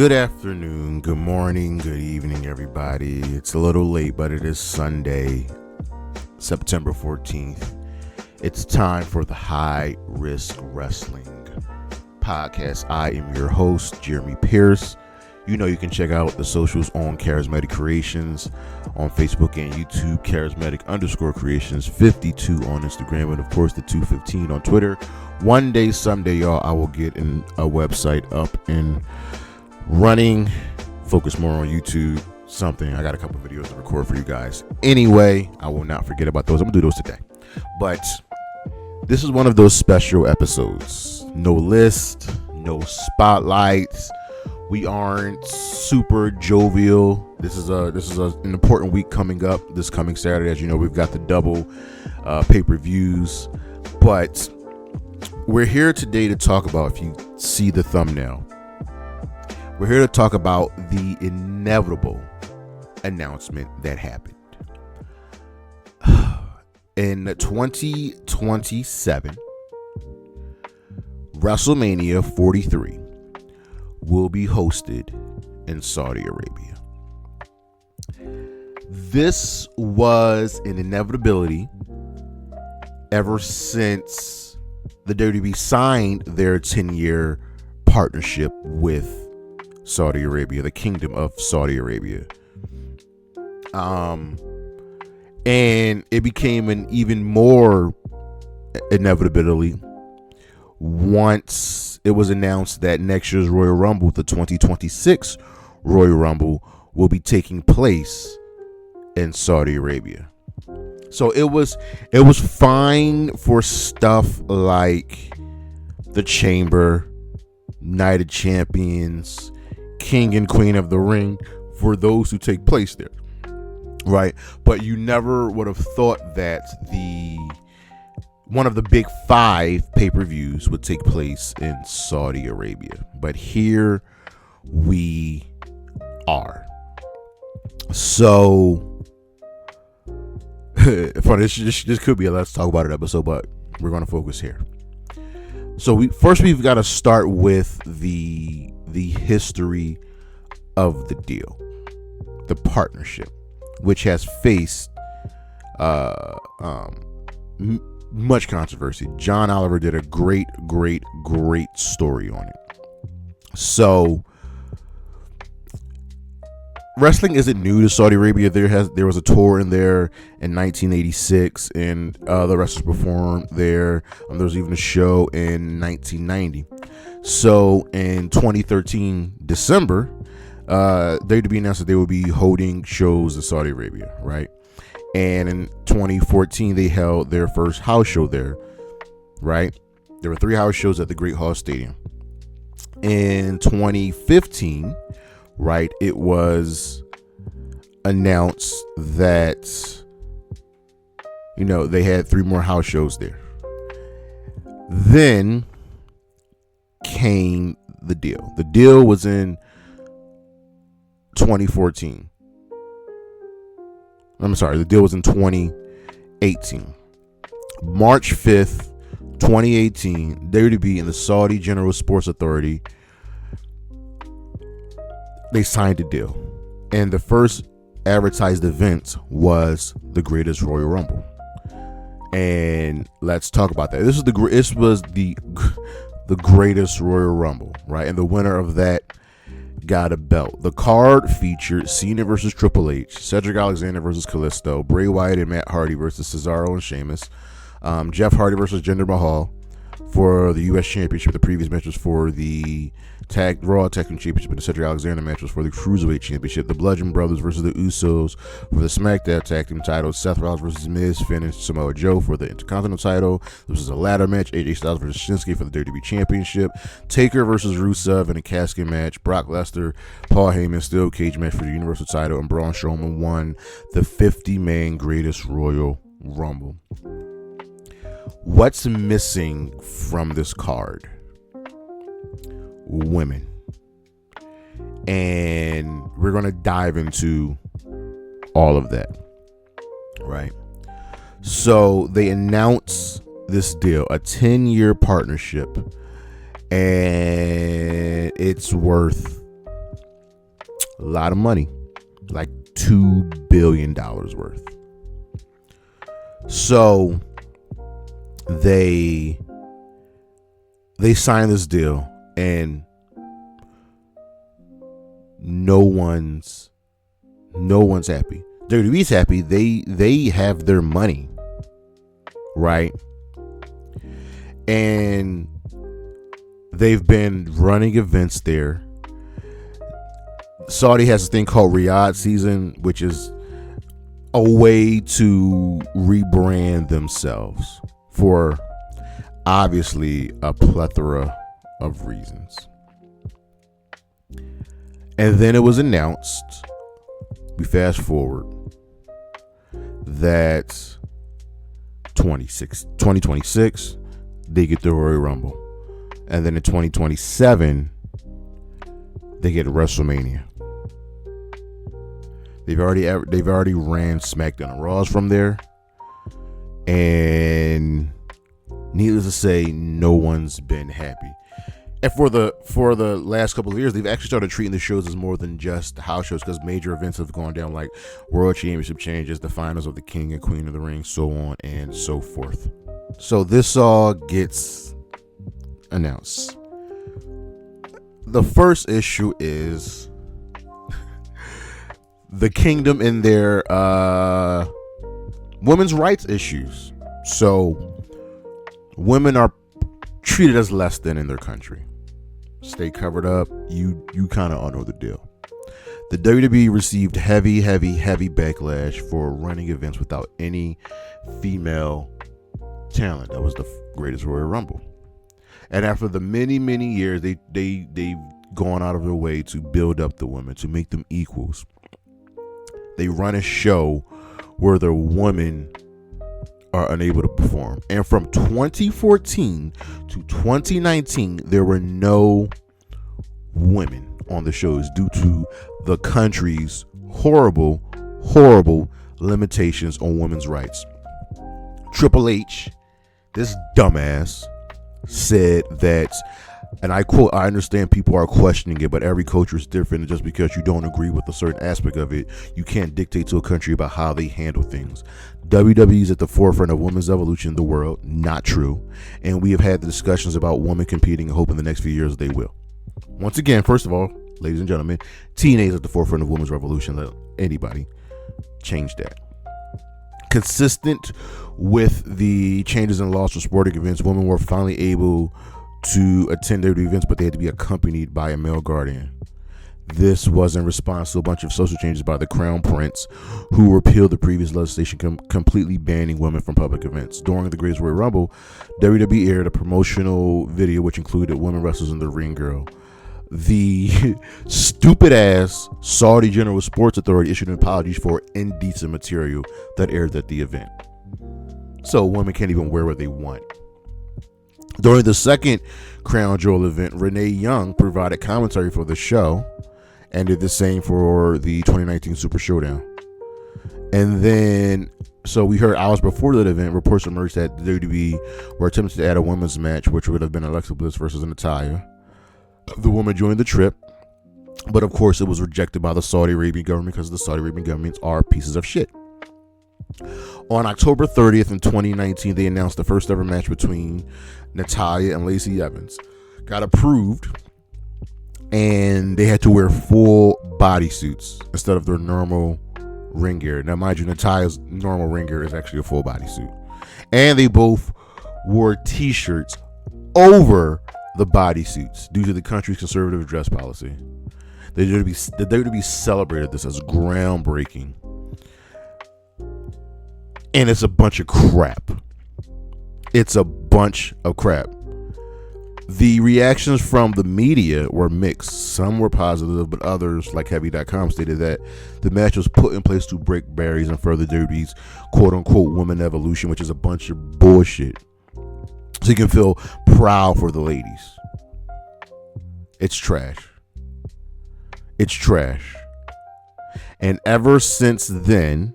Good afternoon, good morning, good evening, everybody. It's a little late, but it is Sunday, September 14th. It's time for the High Risk Wrestling podcast. I am your host, Jeremy Pierce. You know you can check out the socials on Charismatic Creations on Facebook and YouTube, Charismatic_Creations 52 on Instagram, and of course the 215 on Twitter. One day, someday, y'all, I will get a website up and running, focus more on YouTube, something. I got a couple videos to record for you guys. Anyway, I will not forget about those. I'm gonna do those today. But this is one of those special episodes. No list, no spotlights. We aren't super jovial. This is an important week coming up. This coming Saturday, as you know, we've got the double pay-per-views. But we're here today to talk about, if you see the thumbnail, we're here to talk about the inevitable announcement that happened. In 2027, Wrestlemania 43 will be hosted in Saudi Arabia. This was an inevitability ever since the WWE signed their 10-year partnership with Saudi Arabia, the Kingdom of Saudi Arabia. And it became an even more inevitability once it was announced that next year's Royal Rumble, the 2026 Royal Rumble, will be taking place in Saudi Arabia. So it was fine for stuff like the Chamber, Night of Champions, King and Queen of the Ring, for those who take place there, right? But you never would have thought that one of the big 5 pay-per-views would take place in Saudi Arabia. But here we are. So this could be a let's talk about it episode, but we're going to focus here. So we've got to start with the history of the deal, the partnership, which has faced much controversy. John Oliver did a great story on it. So wrestling isn't new to Saudi Arabia. There was a tour in there in 1986, and the wrestlers performed there. There was even a show in 1990. So in 2013 December, WWE announced that they would be holding shows in Saudi Arabia, right? And in 2014 they held their first house show there, right? There were 3 house shows at the Great Hall Stadium. In 2015, right, it was announced that, you know, they had 3 more house shows there. Then came the deal. The deal was in 2014. I'm sorry, the deal was in 2018. March 5th, 2018, WWE and the Saudi General Sports Authority, they signed a deal. And the first advertised event was the Greatest Royal Rumble. And let's talk about that. This was the Greatest Royal Rumble, right? And the winner of that got a belt. The card featured Cena versus Triple H, Cedric Alexander versus Kalisto, Bray Wyatt and Matt Hardy versus Cesaro and Sheamus, Jeff Hardy versus Jinder Mahal for the U.S. Championship. The previous match was for the Raw Tag Team Championship, and the Cedric Alexander match was for the Cruiserweight Championship. The Bludgeon Brothers versus the Usos for the SmackDown Tag Team titles. Seth Rollins versus Miz, Finn, and Samoa Joe for the Intercontinental title. This was a ladder match. AJ Styles versus Shinsuke for the WWE Championship. Taker versus Rusev in a casket match. Brock Lesnar, Paul Heyman steel cage match for the Universal title, and Braun Strowman won the 50-man Greatest Royal Rumble. What's missing from this card? Women. And we're going to dive into all of that, right? So they announced this deal, a 10-year partnership, and it's worth A lot of money, like $2 billion worth. So they signed this deal, and no one's happy. WWE's happy. They have their money, right? And they've been running events there. Saudi has a thing called Riyadh season, which is a way to rebrand themselves for obviously a plethora of reasons. And then it was announced, we fast forward, that 2026 they get the Royal Rumble, and then in 2027 they get Wrestlemania. They've already ran SmackDown and Raws from there, and needless to say, no one's been happy. And for the last couple of years, they've actually started treating the shows as more than just house shows, because major events have gone down, like World Championship changes, the finals of the King and Queen of the Ring, so on and so forth. So this all gets announced. The first issue is the Kingdom and their women's rights issues. So women are treated as less than in their country. Stay covered up. You kind of all know the deal. The WWE received heavy backlash for running events without any female talent. That was the greatest Royal Rumble. And after the many years, they've gone out of their way to build up the women, to make them equals. They run a show where the women are unable to perform. And from 2014 to 2019, there were no women on the shows due to the country's horrible limitations on women's rights. Triple H, this dumbass, said that, and I quote, "I understand people are questioning it, but every culture is different, and just because you don't agree with a certain aspect of it, you can't dictate to a country about how they handle things. WWE is at the forefront of women's evolution in the world." Not true. And we have had the discussions about women competing and hope in the next few years they will. Once again, first of all, ladies and gentlemen, TNA is at the forefront of women's revolution. Let anybody change that. Consistent with the changes in laws for sporting events, women were finally able to attend their events, but they had to be accompanied by a male guardian. This was in response to a bunch of social changes by the Crown Prince, who repealed the previous legislation completely banning women from public events. During the Greatest Royal Rumble, WWE aired a promotional video which included women wrestlers and the ring girl. The stupid ass Saudi General Sports Authority issued an apology for indecent material that aired at the event. So women can't even wear what they want. During the second Crown Jewel event, Renee Young provided commentary for the show and did the same for the 2019 Super Showdown. And then, so we heard hours before that event, reports emerged that the WWE were attempting to add a women's match, which would have been Alexa Bliss versus Natalya. The woman joined the trip, but of course it was rejected by the Saudi Arabian government because the Saudi Arabian governments are pieces of shit. On October 30th in 2019, they announced the first ever match between Natalya and Lacey Evans. Got approved, and they had to wear full bodysuits instead of their normal ring gear. Now, mind you, Natalya's normal ring gear is actually a full bodysuit. And they both wore t-shirts over the bodysuits due to the country's conservative dress policy. The WWE celebrated this as groundbreaking. And it's a bunch of crap. It's a bunch of crap. The reactions from the media were mixed. Some were positive, but others, like Heavy.com, stated that the match was put in place to break barriers and further WWE's quote-unquote woman evolution, which is a bunch of bullshit. So you can feel proud for the ladies. It's trash. It's trash. And ever since then,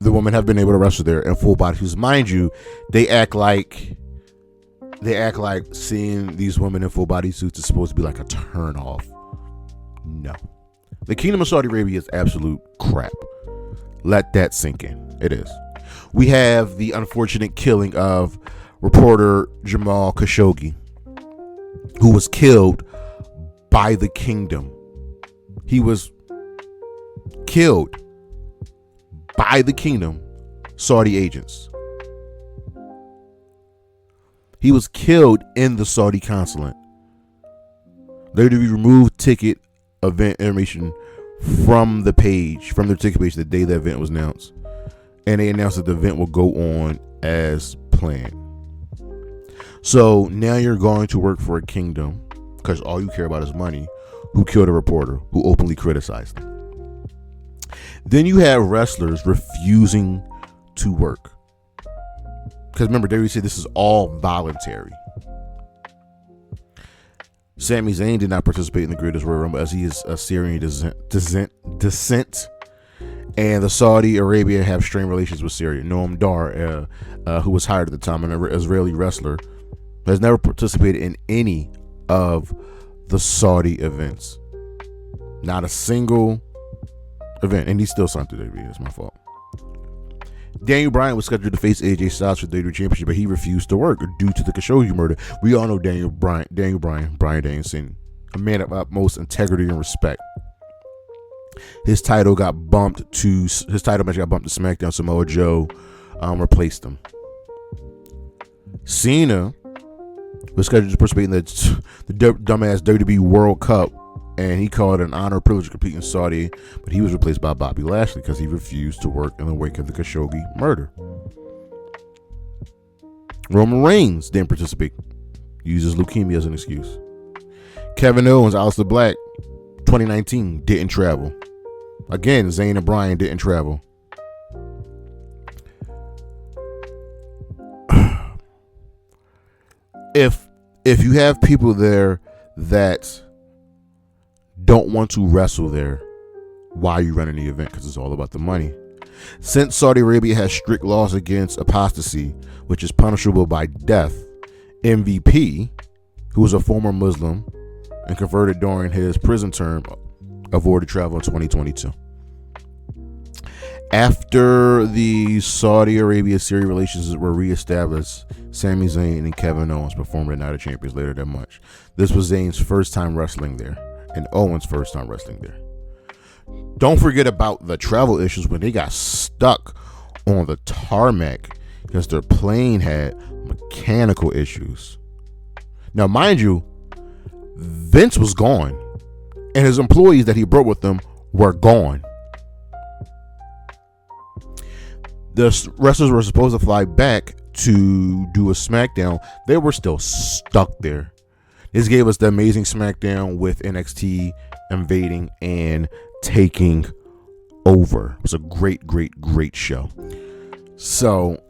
the women have been able to wrestle there in full bodysuits. Mind you, they act like seeing these women in full bodysuits is supposed to be like a turn off. No. The Kingdom of Saudi Arabia is absolute crap. Let that sink in. It is. We have the unfortunate killing of reporter Jamal Khashoggi, who was killed by the kingdom. He was killed by the kingdom, Saudi agents. He was killed in the Saudi consulate. They removed ticket event information from the page, from their ticket page the day the event was announced. And they announced that the event will go on as planned. So now you're going to work for a kingdom, because all you care about is money, who killed a reporter who openly criticized them. Then you have wrestlers refusing to work. Because remember, WWE said this is all voluntary. Sami Zayn did not participate in the Greatest Royal Rumble as he is a Syrian descent. And the Saudi Arabia have strained relations with Syria. Noam Dar, who was hired at the time, an Israeli wrestler, has never participated in any of the Saudi events. Not a single event. And he's still signed to WWE. That's my fault. Daniel Bryan was scheduled to face AJ Styles for the WWE Championship, but he refused to work due to the Khashoggi murder. We all know Bryan Danielson, a man of utmost integrity and respect. His title match got bumped to SmackDown. Samoa Joe replaced him. Cena was scheduled to participate in the dumbass WWE World Cup, and he called it an honor privilege to compete in Saudi, but he was replaced by Bobby Lashley because he refused to work in the wake of the Khashoggi murder. Roman Reigns didn't participate. Uses leukemia as an excuse. Kevin Owens, Aleister Black, 2019, didn't travel. Again, Zayn and Bryan didn't travel. If you have people there that don't want to wrestle there, why are you running the event? Because it's all about the money. Since Saudi Arabia has strict laws against apostasy, which is punishable by death, MVP, who was a former Muslim and converted during his prison term, avoided travel in 2022. After the Saudi Arabia-Syria relations were reestablished, Sami Zayn and Kevin Owens performed at Night of Champions later that month. This was Zayn's first time wrestling there, and Owens' first time wrestling there. Don't forget about the travel issues when they got stuck on the tarmac because their plane had mechanical issues. Now, mind you, Vince was gone, and his employees that he brought with him were gone. The wrestlers were supposed to fly back to do a SmackDown. They were still stuck there. This gave us the amazing SmackDown with NXT invading and taking over. It was a great, great, great show. So,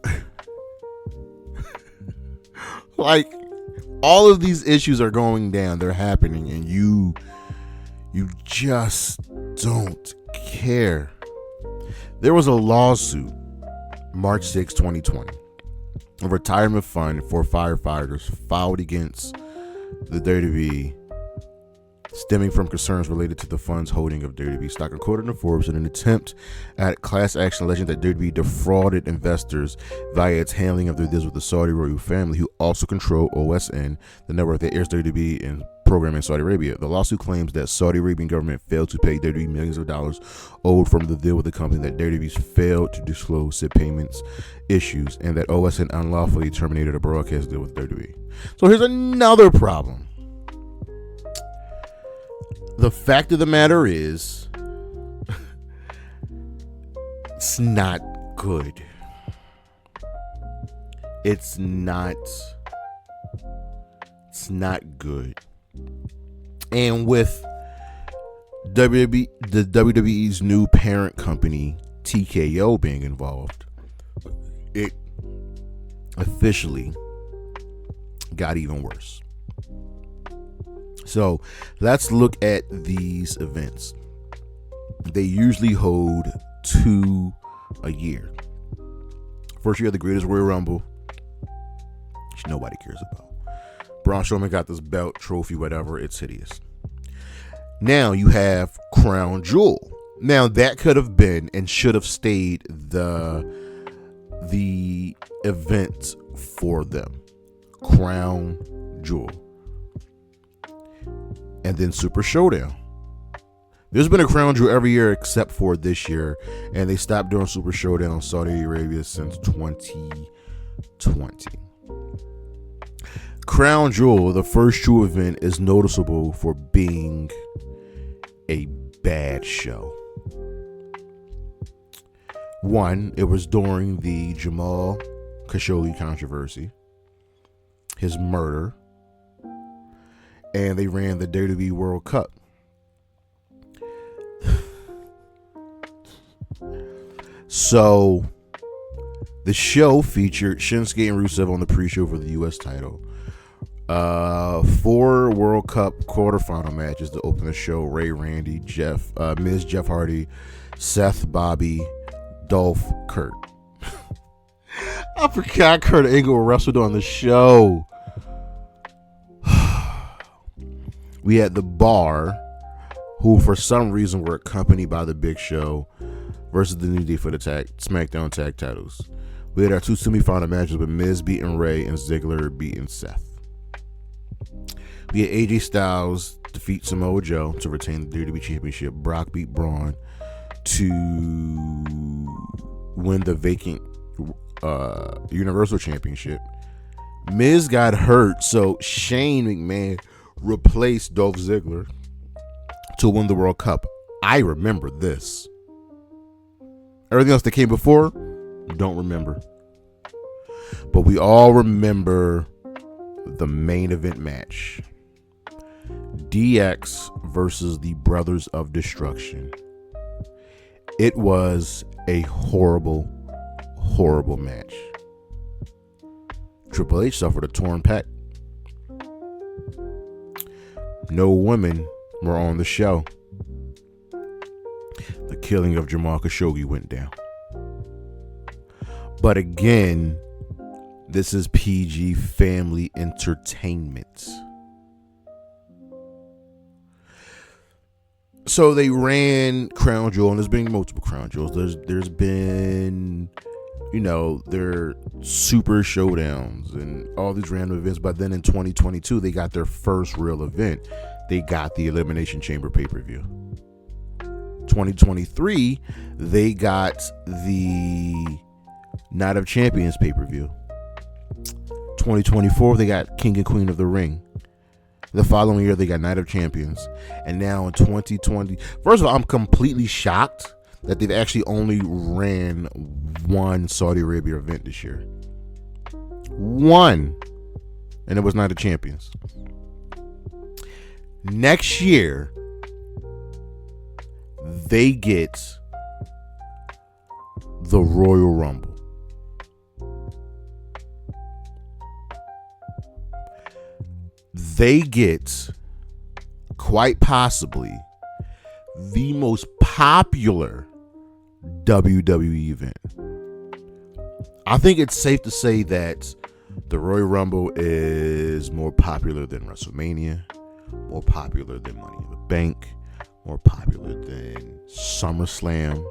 like, all of these issues are going down. They're happening, and you just don't care. There was a lawsuit March 6, 2020. A retirement fund for firefighters filed against the WWE, stemming from concerns related to the fund's holding of WWE stock. According to Forbes, in an attempt at class action alleging that WWE defrauded investors via its handling of their deals with the Saudi royal family, who also control OSN, the network that airs WWE and program in Saudi Arabia. The lawsuit claims that Saudi Arabian government failed to pay WWE millions of dollars owed from the deal with the company, that WWE failed to disclose said payments issues, and that OSN unlawfully terminated a broadcast deal with WWE. So here's another problem. The fact of the matter is, it's not good. It's not good. And with the WWE's new parent company, TKO, being involved, it officially got even worse. So let's look at these events. They usually hold 2 a year. First, you have the Greatest Royal Rumble, which nobody cares about. Braun Strowman got this belt, trophy, whatever. It's hideous. Now you have Crown Jewel. Now that could have been and should have stayed the event for them. Crown Jewel. And then Super Showdown. There's been a Crown Jewel every year except for this year, and they stopped doing Super Showdown in Saudi Arabia since 2020. Crown Jewel, the first true event, is noticeable for being a bad show. One, it was during the Jamal Khashoggi controversy, his murder, and they ran the WWE World Cup. So, the show featured Shinsuke and Rusev on the pre-show for the U.S. title. 4 World Cup quarterfinal matches to open the show: Ray, Randy, Miz, Jeff Hardy, Seth, Bobby, Dolph, Kurt. I forgot Kurt Angle wrestled on the show. We had The Bar, who for some reason were accompanied by The Big Show, versus the New Day for the SmackDown tag titles. We had our 2 semifinal matches with Miz beating Ray and Ziggler beating Seth. We had AJ Styles defeat Samoa Joe to retain the WWE Championship. Brock beat Braun to win the vacant Universal Championship. Miz got hurt, so Shane McMahon replaced Dolph Ziggler to win the World Cup. I remember this. Everything else that came before, don't remember. But we all remember the main event match. DX versus the Brothers of Destruction. It was a horrible, horrible match. Triple H suffered a torn pec. No women were on the show. The killing of Jamal Khashoggi went down. But again, this is PG family entertainment. So they ran Crown Jewel, and there's been multiple Crown Jewels. There's been, their Super Showdowns and all these random events. But then in 2022, they got their first real event. They got the Elimination Chamber pay-per-view. 2023, they got the Night of Champions pay-per-view. 2024, they got King and Queen of the Ring. The following year, they got Night of Champions. And now in 2020, first of all, I'm completely shocked that they've actually only ran one Saudi Arabia event this year. One. And it was Night of Champions. Next year, they get the Royal Rumble. They get, quite possibly, the most popular WWE event. I think it's safe to say that the Royal Rumble is more popular than WrestleMania, more popular than Money in the Bank, more popular than SummerSlam.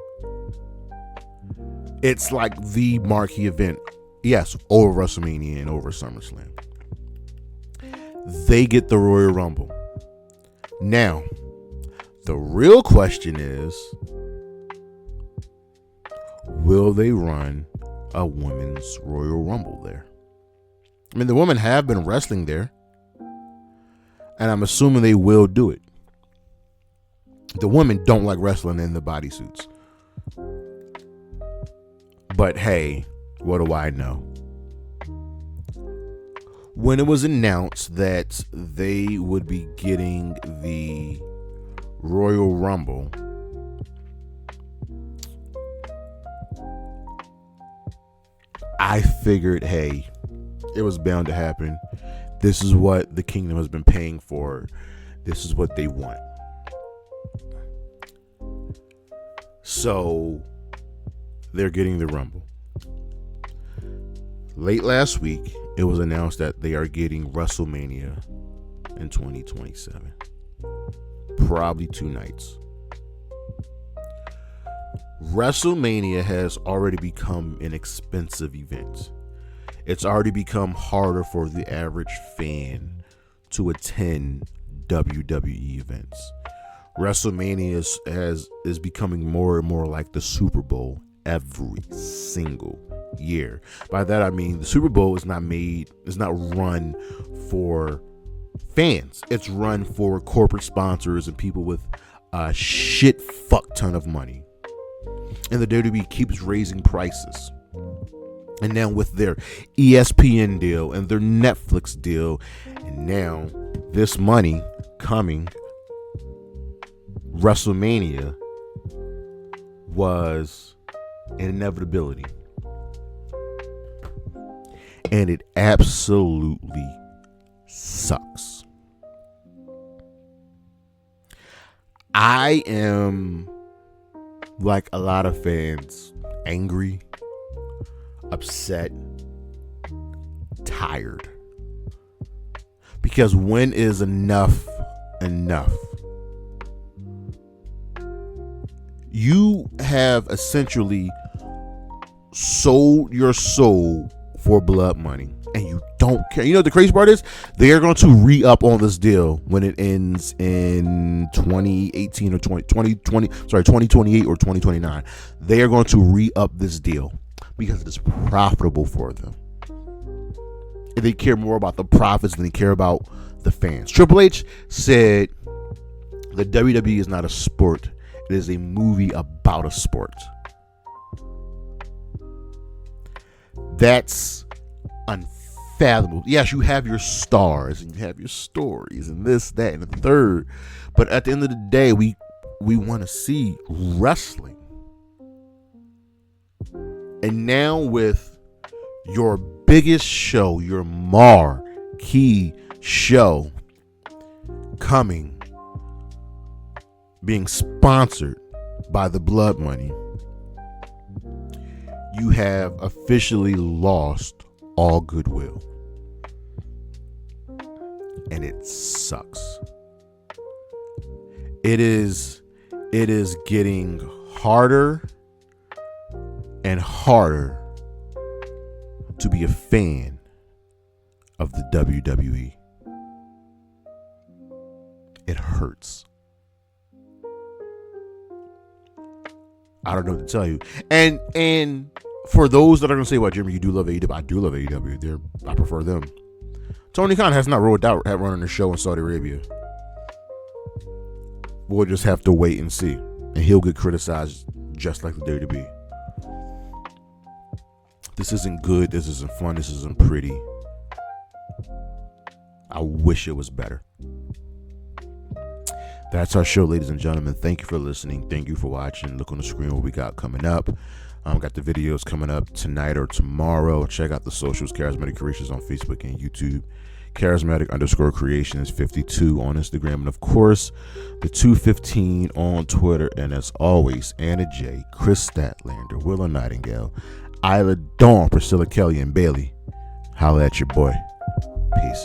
It's like the marquee event. Yes, over WrestleMania and over SummerSlam. They get the Royal Rumble. Now, the real question is, will they run a women's Royal Rumble there? I mean, the women have been wrestling there, and I'm assuming they will do it. The women don't like wrestling in the bodysuits. But hey, what do I know? When it was announced that they would be getting the Royal Rumble, I figured, hey, it was bound to happen. This is what the kingdom has been paying for. This is what they want. So they're getting the Rumble. Late last week, it was announced that they are getting Wrestlemania in 2027. probably 2 nights. WrestleMania has already become an expensive event. It's already become harder for the average fan to attend WWE events. WrestleMania is becoming more and more like the Super Bowl every single year. By that I mean the Super Bowl is not run for fans. It's run for corporate sponsors and people with a shit fuck ton of money. And the WWE keeps raising prices. And now with their ESPN deal and their Netflix deal, and now this money coming, WrestleMania was an inevitability. And it absolutely sucks. I am, like a lot of fans, angry, upset, tired. Because when is enough enough? You have essentially sold your soul for blood money, and you don't care. You know what the crazy part is? They are going to re-up on this deal when it ends in 2018 or 2028 or 2029. They are going to re-up this deal because it is profitable for them. And they care more about the profits than they care about the fans. Triple H said the WWE is not a sport. It is a movie about a sport. That's unfathomable. Yes, you have your stars and you have your stories and this, that, and the third. But at the end of the day, we want to see wrestling. And now with your biggest show, your marquee show coming, being sponsored by the blood money, you have officially lost all goodwill. And it sucks. It is getting harder and harder to be a fan of the WWE. It hurts. I don't know what to tell you. And for those that are going to say, well, Jimmy, you do love AEW. I do love AEW. I prefer them. Tony Khan has not rolled out at running a show in Saudi Arabia. We'll just have to wait and see. And he'll get criticized just like the WWE. This isn't good. This isn't fun. This isn't pretty. I wish it was better. That's our show, ladies and gentlemen. Thank you for listening. Thank you for watching. Look on the screen what we got coming up. Got the videos coming up tonight or tomorrow. Check out the socials, Charismatic Creations on Facebook and YouTube. Charismatic_Creations 52 on Instagram. And of course, the 215 on Twitter. And as always, Anna J, Chris Statlander, Willow Nightingale, Isla Dawn, Priscilla Kelly, and Bailey. Holla at your boy. Peace.